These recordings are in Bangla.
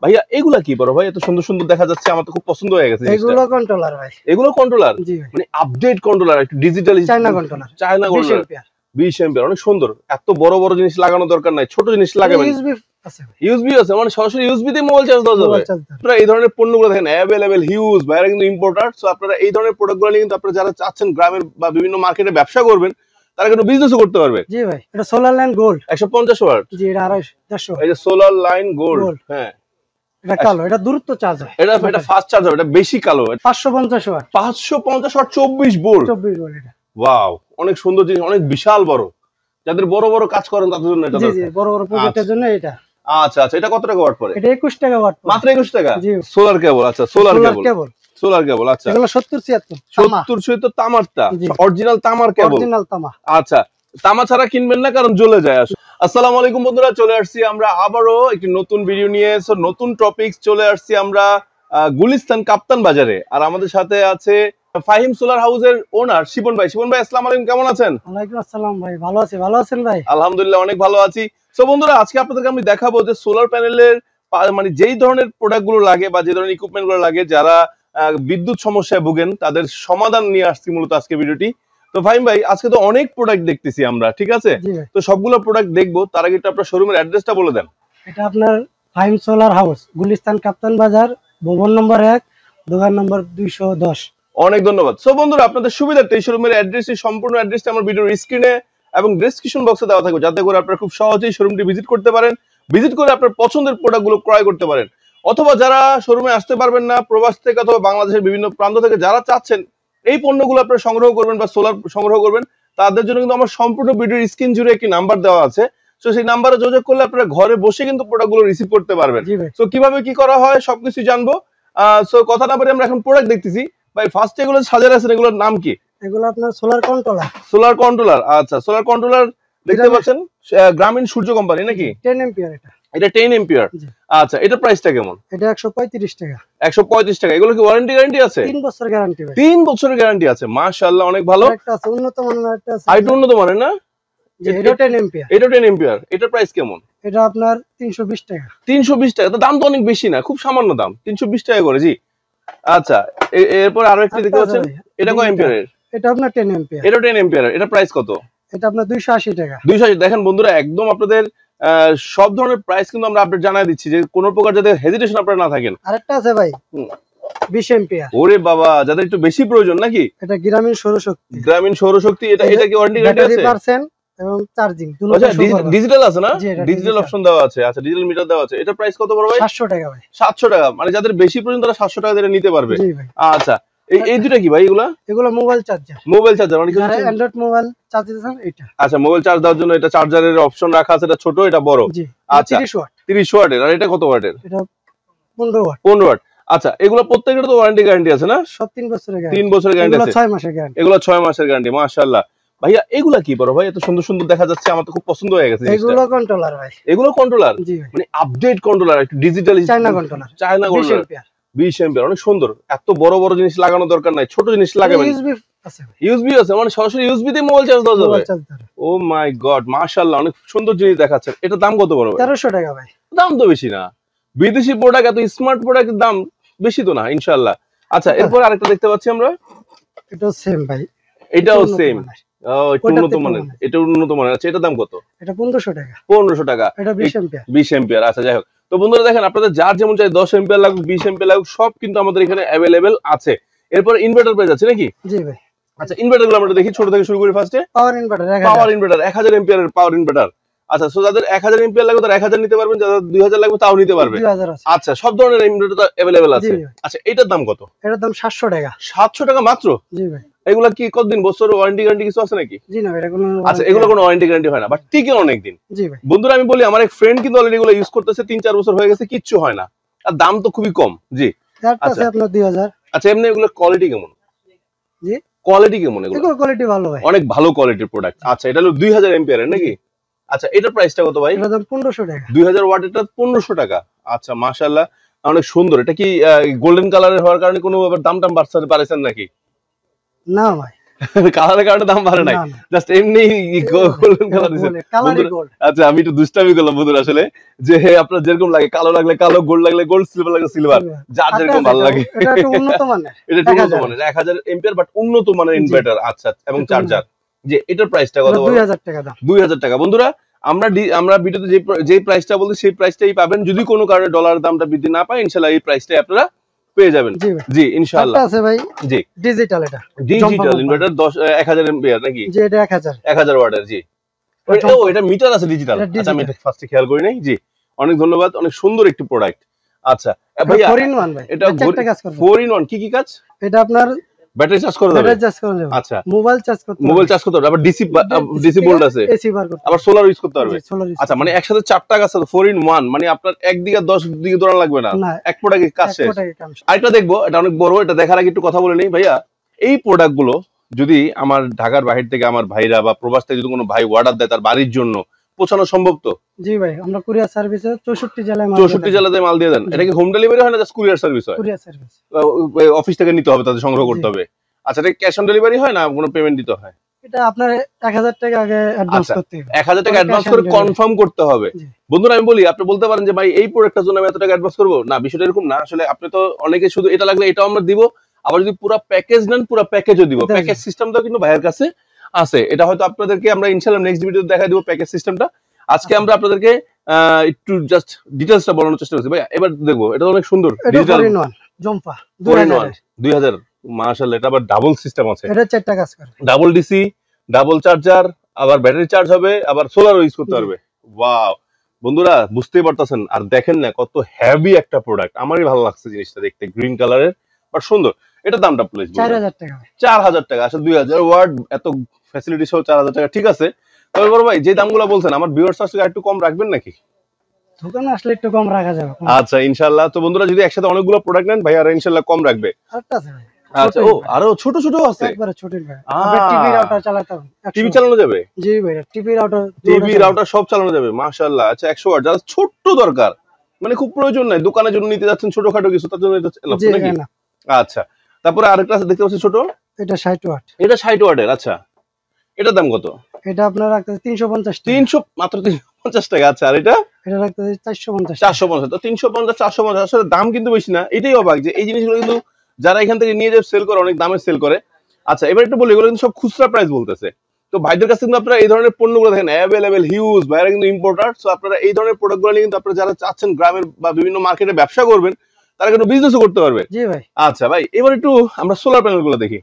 ভাইয়া এগুলা কি বড় ভাই? এত সুন্দর সুন্দর দেখা যাচ্ছে, আমার তো খুব পছন্দ হয়ে গেছে। এগুলো কন্ট্রোলার ভাই। এগুলো কন্ট্রোলার, মানে আপডেট কন্ট্রোলার, একটু digital China controller. China controller 20 ampere, অনেক সুন্দর। এত বড় বড় জিনিস লাগানো দরকার নাই, ছোট জিনিস লাগাবেন। ইউএসবি আছে, মানে সরাসরি ইউএসবি দিয়ে মোবাইল চার্জ দেওয়া যাবে। আপনারা এই ধরনের পণ্যগুলো দেখেন अवेलेबल হিউজ, বাইরে কিন্তু ইম্পোর্টার। সো আপনারা এই ধরনের প্রোডাক্টগুলো নিয়ে কিন্তু আপনারা যারা চাচ্ছেন গ্রামের বা বিভিন্ন মার্কেটে ব্যবসা করবেন, তারা কিন্তু বিজনেসও করতে পারবে। জি ভাই, এটা সোলার লাইন গোল্ড 150 ওয়াট। জি, এটা 250। এই যে সোলার লাইন গোল্ড, হ্যাঁ এটা কালো, এটা দ্রুত চার্জ হয়। এটা ফাস্ট চার্জ হবে, এটা বেশি কালো। 550 ওয়াট। 550 watt 24 volt. 24 ভোল্ট এটা। ওয়াও, অনেক সুন্দর জিনিস, অনেক বিশাল বড়। যাদের বড় বড় কাজ করেন তাদের জন্য এটা। জি জি, বড় বড় প্রজেক্টের জন্য এটা। আচ্ছা আচ্ছা, এটা কত টাকা ওয়াট পড়ে? এটা 21 টাকা ওয়াট, মাত্র 21 টাকা। জি, সোলার কেবল। আচ্ছা, সোলার কেবল। আচ্ছা, এগুলো 70 76 তামারটা, অরিজিনাল তামার কেবল, অরিজিনাল তামা। আচ্ছা, তামা ছাড়া কিনবেন না, কারণ জ্বলে যায়। আসসালামু আলাইকুম বন্ধুরা, চলে আসছি আমরা আবারো একটি নতুন ভিডিও নিয়ে। নতুন টপিকস চলে আসছি আমরা গুলিস্তান কাপ্তান বাজারে। আর আমাদের সাথে আছে ফাহিম সোলার হাউসের ওনার শিপন ভাই। শিপন ভাই, আসসালামু আলাইকুম, কেমন আছেন? ওয়ালাইকুম আসসালাম ভাই, ভালো আছি। ভালো আছেন ভাই? আলহামদুলিল্লাহ, অনেক ভালো আছি। সো বন্ধুরা, আজকে আপনাদেরকে আমি দেখাবো যে সোলার প্যানেলের মানে যেই ধরনের প্রোডাক্ট গুলো লাগে বা যে ধরনের ইকুইপমেন্ট গুলো লাগে, যারা বিদ্যুৎ সমস্যায় ভুগেন তাদের সমাধান নিয়ে আসছি মূলত আজকে ভিডিওটি। তো ফাহিম ভাই, আজকে তো অনেক প্রোডাক্ট দেখতেছি আমরা, ঠিক আছে? তো সবগুলো প্রোডাক্ট দেখবো, তার আগে একটু আপনার শোরুমের অ্যাড্রেসটা বলে দেন। এটা আপনার ফাহিম সোলার হাউস, গুলিস্তান কাপ্তান বাজার, ভবন নম্বর 1, দোকান নম্বর 210। অনেক ধন্যবাদ। সো বন্ধুরা, আপনাদের সুবিধার্থে এই শোরুমের অ্যাড্রেসটি, সম্পূর্ণ অ্যাড্রেসটা আমার ভিডিওর স্ক্রিনে এবং ডেসক্রিপশন বক্সে দেওয়া থাকবে, যাতে করে আপনারা খুব সহজেই শোরুমটি ভিজিট করতে পারেন, ভিজিট করে আপনার পছন্দের প্রোডাক্টগুলো ক্রয় করতে পারেন। অথবা যারা শোরুমে আসতে পারবেন না, প্রবাস থেকে অথবা বাংলাদেশের বিভিন্ন প্রান্ত থেকে যারা চাচ্ছেন এই পণ্যগুলো আপনারা সংগ্রহ করবেন বা সোলার সংগ্রহ করবেন, তাদের জন্য কিন্তু আমার সম্পূর্ণ ভিডিওর স্ক্রিন জুড়ে একটি নাম্বার দেওয়া আছে। সো সেই নাম্বারে যোগাযোগ করলে আপনারা ঘরে বসে কিন্তু প্রোডাক্টগুলো রিসিভ করতে পারবেন। সো কিভাবে কি করা হয় সবকিছু জানবো। সো কথা না বলে আমরা এখন প্রোডাক্ট দেখতেছি। ভাই, ফার্স্ট এগুলো সাজানো আছে, এগুলোর নাম কি? এগুলো আপনার সোলার কন্ট্রোলার। সোলার কন্ট্রোলার, আচ্ছা। সোলার কন্ট্রোলার দেখতে পাচ্ছেন, গ্রামীণ সূর্য কোম্পানি নাকি? 10 এম্পিয়ার এটা। এটা 10 এম্পিয়ার। আচ্ছা, এটা প্রাইসটা কেমন? এটা 135 টাকা। 135 টাকা। এগুলো কি ওয়ারেন্টি গ্যারান্টি আছে? 3 বছর গ্যারান্টি ভাই। 3 বছরের গ্যারান্টি আছে, মাশাআল্লাহ, অনেক ভালো। একটা আছে উন্নত মানের, একটা আছে আইটো উন্নত মানের না? এটা 10 এম্পিয়ার। এটা 10 এম্পিয়ার। এটার প্রাইস কেমন? এটা আপনার 320 টাকা। 320 টাকা, তো দাম তো অনেক বেশি না, খুব সামান্য দাম, 320 টাকা করে। জি, আচ্ছা। এরপর আরো একটা দেখতে পাচ্ছেন, এটা কয় এম্পিয়ারের? এটা আপনার 10 এম্পিয়ার। এটা 10 এম্পিয়ার। এটা প্রাইস কত? এটা আপনার 280 টাকা। 280। দেখেন বন্ধুরা, একদম আপনাদের সব ধরনের প্রাইস কিন্তু আমরা আপডেট জানাই দিচ্ছি, যে কোনো প্রকার যাতে হেজিটেশন আপনারা না থাকেন। আরেকটা আছে ভাই 20 এম্পিয়ার। ওরে বাবা, যাদের একটু বেশি প্রয়োজন নাকি? এটা গ্রামীণ সৌরশক্তি। গ্রামীণ সৌরশক্তি। এটা কি ওয়ারেন্টি গ্যারান্টি আছে? 30% এবং চার্জিং আচ্ছা, ডিজিটাল আছে না? ডিজিটাল অপশন দেওয়া আছে। আচ্ছা, ডিজিটাল মিটার দেওয়া আছে। এটা প্রাইস কত বড় ভাই? 700 টাকা ভাই। 700 টাকা, মানে যাদের বেশি প্রয়োজন তারা 700 টাকা দিয়ে নিতে পারবে। জি ভাই। আচ্ছা, এই দুটো কি ভাই? এগুলো মোবাইল চার্জার। মোবাইল চার্জার, মানে যারা অ্যান্ড্রয়েড মোবাইল চার্জ দিতেছেন এটা। আচ্ছা, মোবাইল চার্জ দেওয়ার জন্য এটা চার্জারের অপশন রাখা আছে, এটা ছোট, এটা বড়। জি। আচ্ছা, 30 ওয়াটের। আর এটা কত ওয়াটের? এটা 15 ওয়াট। 15 ওয়াট। আচ্ছা, এগুলো প্রত্যেকটা তো ওয়ারেন্টি গ্যারান্টি আছে না? সব 3 বছরের গ্যারান্টি। 3 বছরের গ্যারান্টি আছে। 6 মাসের গ্যারান্টি। এগুলো 6 মাসের গ্যারান্টি। মাশাআল্লাহ। ভাইয়া, এগুলা কি বড় ভাই? এত সুন্দর সুন্দর দেখা যাচ্ছে, আমার তো খুব পছন্দ হয়ে গেছে। এগুলো কন্ট্রোলার ভাই। এগুলো কন্ট্রোলার, জি ভাই, মানে আপডেট কন্ট্রোলার, একটু ডিজিটাল চায়না কন্ট্রোলার। 20 এম্পিয়ার, অনেক সুন্দর। এত বড় বড় জিনিস লাগানো দরকার নাই, ছোট জিনিস লাগাবেন। ইউএসবি আছে, মানে সরাসরি ইউএসবি দিয়ে মোবাইল চার্জ দেওয়া যাবে। ও মাই গড, মাশাআল্লাহ, অনেক সুন্দর জিনিস দেখাচ্ছে। এটা দাম কত বড় ভাই? 1300 টাকা ভাই। দাম তো বেশি না, বিদেশি প্রোডাক্ট, এত স্মার্ট প্রোডাক্টের দাম বেশি তো না, ইনশাআল্লাহ। আচ্ছা, এরপর আরেকটা দেখতে পাচ্ছি আমরা, এটাও সেম ভাই। এটাও সেম। একটু উন্নত মানের। এটা উন্নত মানের। আচ্ছা, এটার দাম কত? এটা 1500 টাকা। 1500 টাকা। এটা 20 এম্পিয়ার। 20 এম্পিয়ার। আচ্ছা, যাই হোক। তো বন্ধুরা দেখেন, আপনাদের যার যেমন চাই, 10 এম্পিয়ার লাগুক, 20 এম্পিয়ার লাগুক, সব কিন্তু আমাদের এখানে अवेलेबल আছে। এরপর ইনভার্টার পেয়ে যাচ্ছে নাকি? জি ভাই। আচ্ছা, ইনভার্টার গুলো আমরা দেখি, ছোট থেকে শুরু করি। ফার্স্টে পাওয়ার ইনভার্টার। 1000 এম্পিয়ারের পাওয়ার ইনভার্টার। আচ্ছা, সো যাদের 1000 এম্পিয়ার লাগবে তারা 1000 নিতে পারবেন, যাদের 2000 লাগবে তাও নিতে পারবে। 2000 আছে। আচ্ছা, সব ধরনের ইনভার্টার তো अवेलेबल আছে। আচ্ছা, এটার দাম কত? এটার দাম 700 টাকা। 700 টাকা মাত্র? জি ভাই। এগুলা কি কতদিন, বছর ওয়ারেন্টি গ্যারান্টি কিছু আছে নাকি? জি না, এটা কোনো। আচ্ছা, এগুলো কোনো ওয়ারেন্টি গ্যারান্টি হয় না, বাট টিকে অনেক দিন। জি ভাই। বন্ধুরা, আমি বলি, আমার এক ফ্রেন্ড কিন্তু অলরেডি এগুলো ইউজ করতেছে, 3-4 বছর হয়ে গেছে, কিচ্ছু হয় না, আর দাম তো খুবই কম। জি। আচ্ছা, আপনার 2000। আচ্ছা, এমনি এগুলো কোয়ালিটি কেমন? জি, কোয়ালিটি কেমন? এগুলো কোয়ালিটি ভালো ভাই, অনেক ভালো কোয়ালিটির প্রোডাক্ট। আচ্ছা, এটা হলো 2000 এম্পিয়ারের নাকি? আচ্ছা, এটার প্রাইসটা কত ভাই? এটার দাম 1500 টাকা। 2000 ওয়াট, এটা 1500 টাকা। আচ্ছা, মাশাআল্লাহ, অনেক সুন্দর। এটা কি গোল্ডেন কালারের হওয়ার কারণে কোনো দাম বাড়াতে পারেছেন নাকি? না ভাই। কালারের কারণে দাম বাড়ে নাই, জাস্ট এমনি গোল্ডেন কালার দিয়েছেন। আচ্ছা আমি একটু দুষ্টামি করলাম বন্ধুরা, আসলে যে আপনার যেরকম লাগে, কালো লাগলে কালো, গোল্ড লাগলে গোল্ড, সিলভার লাগলে সিলভার, যার যেরকম ভালো লাগে। এটা একটু উন্নত মানের, এটা একটু উন্নত মানের 1000 এম্পিয়ার বাট উন্নত মানের ইনভার্টার। আচ্ছা এবং চার্জার। যে এটার প্রাইসটা কত? 2000 টাকা দাম। 2000 টাকা। বন্ধুরা আমরা ভিডিওতে যে প্রাইসটা বলছি সেই প্রাইসটাই পাবেন। যদি কোনো কারণে ডলার দামটা বৃদ্ধি না পায়, ইনশাআল্লাহ এই প্রাইসটাই আপনারা পেয়ে যাবেন। জি ইনশাআল্লাহ আছে ভাই। জি ডিজিটাল, এটা ডিজিটাল ইনভার্টার 1000 এম্পিয়ার নাকি? জি এটা 1000 ওয়াটের। জি ও এটা মিটার আছে ডিজিটাল। আচ্ছা আমি এটা ফার্স্টে খেয়াল করি নাই। জি অনেক ধন্যবাদ, অনেক সুন্দর একটি প্রোডাক্ট। আচ্ছা ভাইয়া 4 in 1 ভাই, এটা 4 in 1 কি কাজ? এটা আপনার ব্যাটারি চার্জ করা যাবে, ব্যাটারি চার্জ করা যাবে, আচ্ছা মোবাইল চার্জ করতে হবে, আবার ডিসি বোল্ট আছে, এসি বার করতে, আবার সোলার ইউজ করতে পারবে। আচ্ছা মানে একসাথে 4টা কাজ আছে 4 in 1, মানে আপনার একদিকে 10 দিকে দৌড়ানো লাগবে না, এক প্রোডাক্টে কাজ শেষ। আরেকটা দেখবো, এটা অনেক বড়, এটা দেখার আগে একটু কথা বলে নেই ভাইয়া। এই প্রোডাক্ট গুলো যদি আমার ঢাকার বাহির থেকে আমার ভাইরা বা প্রবাস থেকে যদি কোনো ভাই অর্ডার দেয় তার বাড়ির জন্য, পৌঁছানো সম্ভব তো? জি ভাই, আমরা কুরিয়ার সার্ভিসে 64 জেলায় মাল দিয়ে দেন। এটা কি হোম ডেলিভারি হয় না জাস্ট কুরিয়ার সার্ভিস হয়? কুরিয়ার সার্ভিস, অফিস থেকে নিতে হবে, তাদের সংগ্রহ করতে হবে। আচ্ছা এটা ক্যাশ অন ডেলিভারি হয় না কোনো পেমেন্ট দিতে হয়? এটা আপনার 1000 টাকা আগে অ্যাডভান্স করতে হবে, 1000 টাকা অ্যাডভান্স করে কনফার্ম করতে হবে। বন্ধুরা আমি বলি, আপনি বলতে পারেন যে ভাই এই প্রোডাক্টটার জন্য আমি এত টাকা অ্যাডভান্স করব না, বিষয়টা এরকম না। আসলে আপনি তো অনেকে শুধু এটা লাগলে এটাও আমরা দিব, আবার যদি পুরো প্যাকেজ নেন পুরো প্যাকেজও দিব। প্যাকেজ সিস্টেমটা কিন্তু ভাইয়ের কাছে আছে, এটা হয়তো আপনাদেরকে আমরা ইনশাআল্লাহ নেক্সট ভিডিওতে দেখাই দিব প্যাকেজ সিস্টেমটা। আজকে আমরা আপনাদেরকে একটু জাস্ট ডিটেইলসটা বলানোর চেষ্টা করছি। ভাই এবার দেখবো, এটা অনেক সুন্দর ডিজিটাল জম্পা 2000 মাশাআল্লাহ। এটা আবার ডাবল সিস্টেম আছে, এটা 4টা কাজ করে, ডাবল ডিসি, ডাবল চার্জার, আবার ব্যাটারি চার্জ হবে, আবার সোলার ইউজ করতে পারবে। ওয়াও বন্ধুরা বুঝতেই পারতেছেন, আর দেখেন না কত হেভি একটা প্রোডাক্ট। আমারই ভালো লাগছে জিনিসটা দেখতে, গ্রিন কালারের বাট সুন্দর। এটা দামটা প্লিজ 4000 টাকা। 4000 টাকা। আসলে 2000 ওয়াট এত ফ্যাসিলিটি সহ 4000 টাকা, ঠিক আছে। তবে বড় ভাই যে দামগুলো বলছেন আমার ভিউয়ার্স আসলে একটু কম রাখবেন নাকি? দোকানে আসলে একটু কম রাখা যাবে। আচ্ছা ইনশাআল্লাহ। তো বন্ধুরা যদি একসাথে অনেকগুলো প্রোডাক্ট নেন ভাই, আর ইনশাআল্লাহ কম রাখবে। আরেকটা আছে ভাই। আচ্ছা ও আরো ছোট ছোট আছে, একবারে ছোট ভাই। আপনি টিভি রাউটার চালাতে পারবেন, টিভি চালানো যাবে? জি ভাই, টিভি রাউটার সব চালানো যাবে মাশাআল্লাহ। আচ্ছা 100 ওয়াট, যারা ছোট দরকার, মানে খুব প্রয়োজন নাই, দোকানের জন্য নিতে যাচ্ছেন ছোটখাটো কিছু, তার জন্য এটা নাকি? আচ্ছা তারপরে আরেকটা আছে দেখতে পাচ্ছি ছোট, এটা 60 ওয়াট। এটা 60 ওয়াটের। আচ্ছা এটার দাম কত? এটা আপনার রাখতেছে 350 টাকা। 300 মাত্র 350 টাকা। আচ্ছা আর এটা রাখতেছে 450। 450। তো 350 450 আসলে দাম কিন্তু বেশি না। এটাই অবাক যে এই জিনিসগুলো কিন্তু যারা এখান থেকে নিয়ে যায় সেল করে, অনেক দামে সেল করে। আচ্ছা এবার একটু বলি, এগুলো কিন্তু সব খুচরা প্রাইস বলতেছে। তো ভাইদের কাছে কিন্তু আপনারা এই ধরনের পণ্যগুলো দেখেন অ্যাভেলেবেল হিউজ, ভাইরা কিন্তু ইম্পোর্টার। সো আপনারা এই ধরনের প্রোডাক্টগুলো নিয়ে কিন্তু আপনারা যারা চাচ্ছেন গ্রামের বা বিভিন্ন মার্কেটে ব্যবসা করবেন, তারা কিন্তু বিজনেসও করতে পারবে। জি ভাই। আচ্ছা ভাই এবার একটু আমরা সোলার প্যানেলগুলো দেখি,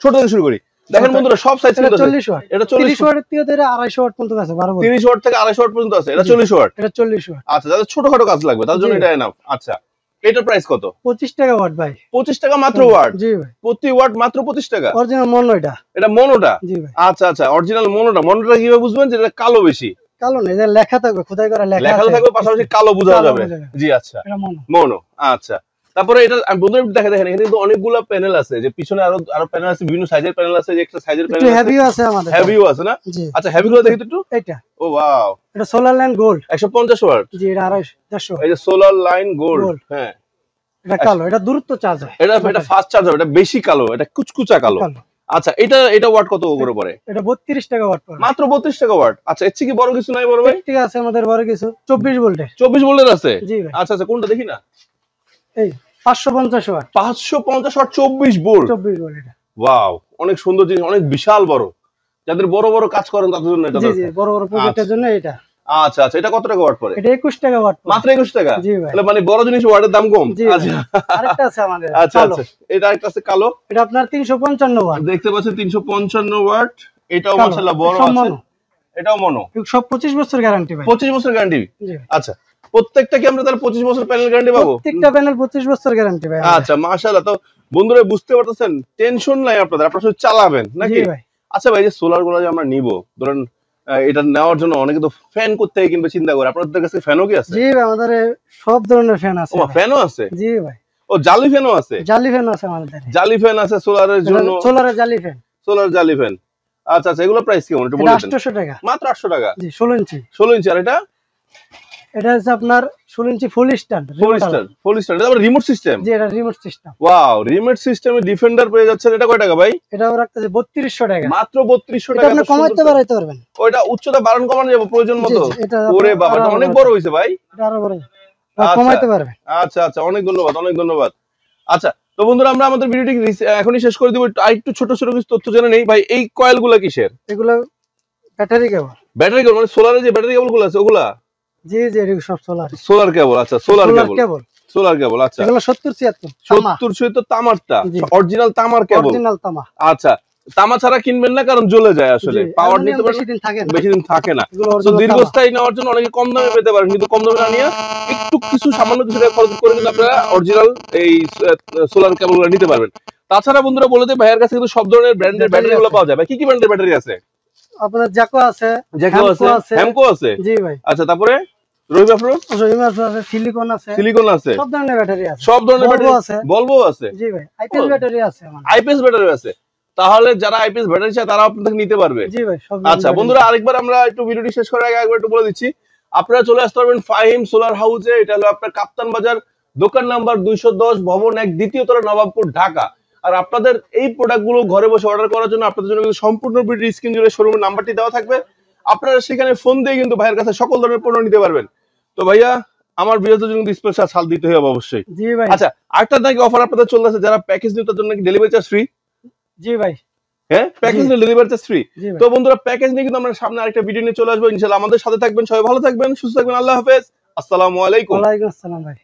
ছোট থেকে শুরু করি। দেখেন বন্ধুরা সব সাইজ কিন্তু আছে। 40 ওয়াট, এটা 30 ওয়াটের থেকে ধরে 250 ওয়াট পর্যন্ত আছে, 30 ওয়াট থেকে 250 ওয়াট পর্যন্ত আছে। এটা 40 ওয়াট, এটা 40 ওয়াট। আচ্ছা যাদের ছোটখাটো কাজ লাগবে তার জন্য এটা এনাফ। আচ্ছা এটার প্রাইস কত? 25 টাকা ওয়াট ভাই। 25 টাকা মাত্র ওয়াট? জি ভাই, প্রতি ওয়াট মাত্র 25 টাকা। অরিজিনাল মোনো এটা মোনোটা? জি ভাই। আচ্ছা আচ্ছা অরিজিনাল মোনোটা কিভাবে বুঝবেন যে এটা কালো বেশি? কালো না, এটা লেখা থাকবে, খোদাই করা লেখা থাকবে, পাশাপাশি কালো বোঝা যাবে। জি আচ্ছা এটা মোনো। আচ্ছা তারপরে এটা আমি বন্ধুরা দেখেন এখানে কিন্তু অনেকগুলো প্যানেল আছে, যে পিছনে আরো প্যানেল আছে, বিভিন্ন সাইজের প্যানেল আছে, যে একটা সাইজের প্যানেল আছে, হেভিও আছে আমাদের, হেভিও আছে না? আচ্ছা হেভিগুলো দেখি একটু। এটা ও ওয়াও, এটা সোলার লাইন গোল্ড 150 ওয়াট। জি এটা 250। এই যে সোলার লাইন গোল্ড, হ্যাঁ এটা কালো, এটা দ্রুত চার্জ হয়, এটা ফাস্ট চার্জ হবে, এটা বেশি কালো, এটা কুচকুচা কালো। আচ্ছা এটা ওয়াট কত করে পড়ে? এটা 32 টাকা ওয়াট পড়ে, মাত্র 32 টাকা ওয়াট। আচ্ছা এর থেকে কি বড় কিছু নাই বড় ভাই? ঠিক আছে আমাদের বড় কিছু 24 ভোল্টের। 24 ভোল্টের আছে? জি ভাই। আচ্ছা আচ্ছা কোনটা দেখি না। এই 550 ওয়াট। 550 watt 24 volt. 24 ভোল্ট এটা। ওয়াও অনেক সুন্দর জিনিস, অনেক বিশাল বড়, যাদের বড় বড় কাজ করেন তাদের জন্য এটা। জি জি বড় বড় প্রজেক্টের জন্য এটা। আচ্ছা আচ্ছা এটা কত টাকা ওয়াট পড়ে? এটা 21 টাকা ওয়াট পড়ে। মাত্র 21 টাকা? জি ভাই। তাহলে মানে বড় জিনিস ওয়াটের দাম কম। আচ্ছা আরেকটা আছে আমাদের। আচ্ছা আচ্ছা এটা আরেকটা আছে কালো, এটা আপনার 355 ওয়াট। দেখতে পাচ্ছেন 355 ওয়াট। এটাও মাশাআল্লাহ বড় আছে, এটাও মনো। সব 25 বছর গ্যারান্টি ভাই। 25 বছর গ্যারান্টি? আচ্ছা প্রত্যেকটা কি আমরা তাহলে 25 বছর প্যানেল গ্যারান্টি পাবো? প্রত্যেকটা প্যানেল 25 বছর গ্যারান্টি ভাই। আচ্ছা মাশাআল্লাহ। তো বন্ধুরা বুঝতে পারতেছেন, টেনশন নাই আপনাদের, আপনারা শুধু চালাবেন নাকি? আচ্ছা ভাই যে সোলার গুলো যে আমরা নিব, ধরেন এটা নেওয়ার জন্য অনেকে তো ফ্যান করতে কিংবা চিন্তা করে, আপনাদের কাছে ফ্যানও কি আছে? জি ভাই আমাদের সব ধরনের ফ্যান আছে। ও ফ্যানও আছে? জি ভাই। ও জালি ফ্যানও আছে? জালি ফ্যান আছে আমাদের। জালি ফ্যান আছে সোলারের জন্য? সোলারের জালি ফ্যান। সোলার জালি ফ্যান। আচ্ছা আচ্ছা এগুলো প্রাইস কেমন একটু বলে দেন। 800 টাকা। মাত্র 800 টাকা? জি 16 ইঞ্চি। 16 ইঞ্চি। আর এটা এটা হচ্ছে আপনার 16 ইঞ্চি ফুল স্ট্যান্ড এটা আবার রিমোট সিস্টেম। জি, এটা রিমোট সিস্টেম। ওয়াও, রিমোট সিস্টেমে ডিফেন্ডার পেয়ে যাচ্ছেন। এটা কয় টাকা ভাই? এটাও রাখতেছে 3200 টাকা। মাত্র 3200 টাকা। এটা আপনি কমাইতে বাড়াইতে পারবেন। ওইটা উচ্চতা বাড়ানো কমানো যাবে প্রয়োজন মতো। ওরে বাবা, এটা অনেক বড় হইছে ভাই। এটা আরো বড় কমাইতে পারবেন। আচ্ছা আচ্ছা, অনেক ধন্যবাদ, অনেক ধন্যবাদ। আচ্ছা তো বন্ধুরা, আমরা আমাদের ভিডিওটি এখনই শেষ করে দিব। একটু ছোট ছোট কিছু তথ্য জেনে নেই ভাই। এই কয়েলগুলো কিসের? এগুলো ব্যাটারি কেবল। ব্যাটারি কেবল মানে সোলারের যে ব্যাটারি কেবলগুলো আছে ওগুলা? জি জি, এগুলো সব সোলার। সোলার কেবল। আচ্ছা, সোলার কেবল। সোলার কেবল। আচ্ছা, এগুলো 70 তামারটা অরিজিনাল তামার কেবল। অরিজিনাল তামা। আচ্ছা, তামা ছাড়া কিনবেন না, কারণ জ্বলে যায় আসলে। পাওয়ার নিতে বেশি দিন থাকে না। তো দীর্ঘস্থায়ী নেওয়ার জন্য অনেকে কম দামে পেতে পারেন, কিন্তু কম দামে না নিয়ে একটু কিছু সামান্য কিছু টাকা খরচ করে কিন্তু আপনারা অরিজিনাল এই সোলার কেবলগুলো নিতে পারবেন। তাছাড়া বন্ধুরা বলে দেই, ভাইয়ের কাছে কিন্তু সব ধরনের ব্র্যান্ডের ব্যাটারিগুলো পাওয়া যায়। ভাই কি কি ব্র্যান্ডের ব্যাটারি আছে? আপনার জ্যাকো আছে, হ্যামকো আছে। জি ভাই। আচ্ছা, তারপরে রবিবাফ্রো আছে, সিলিকন আছে, সব ধরনের ব্যাটারি আছে। সব ধরনের ব্যাটারি আছে, ভলভো আছে। জি ভাই, আইপিএস ব্যাটারি আছে। আইপিএস ব্যাটারি আছে। তাহলে যারা আইপিএস ব্যাটারি চায় তারা আপনাদের নিতে পারবে। জি ভাই, সব। আচ্ছা বন্ধুরা, আরেকবার আমরা একটু ভিডিওটি শেষ করার আগে একবার একটু বলে দিচ্ছি, আপনারা চলে আসতে পারবেন ফাহিম সোলার হাউসে। এটা হলো আপনার কাপ্তান বাজার, দোকান নাম্বার 210, ভবন 1, দ্বিতীয় তলা, নবাবপুর, ঢাকা। আর আপনাদের এই প্রোডাক্টগুলো ঘরে বসে অর্ডার করার জন্য আপনাদের জন্য কিন্তু সম্পূর্ণ ভিডিও স্ক্রিন জুড়ে শোরুমের নাম্বারটি দেওয়া থাকবে। আপনারা সেখানে ফোন দিয়ে কিন্তু ভাইয়ের কাছে সকল ধরনের পণ্য নিতে পারবেন। তো ভাইয়া, আমার ভিডিওতে কিন্তু স্পেশাল ছাড় দিতে হবে অবশ্যই। জি ভাই। আচ্ছা, আরেকটা নাকি অফার আপনাদের চলতেছে, যারা প্যাকেজ নিতে জন্য নাকি ডেলিভারি চার্জ ফ্রি। জি ভাই। হ্যাঁ, প্যাকেজ নিয়ে ডেলিভারি চার্জ ফ্রি। তো বন্ধুরা, প্যাকেজ নিয়ে কিন্তু আমরা সামনে আরেকটা ভিডিও নিয়ে চলে আসবো ইনশাআল্লাহ। আমাদের সাথে থাকবেন, সবাই ভালো থাকবেন, সুস্থ থাকবেন। আল্লাহ হাফেজ, আসসালামু আলাইকুম। ওয়ালাইকুম আসসালাম ভাই।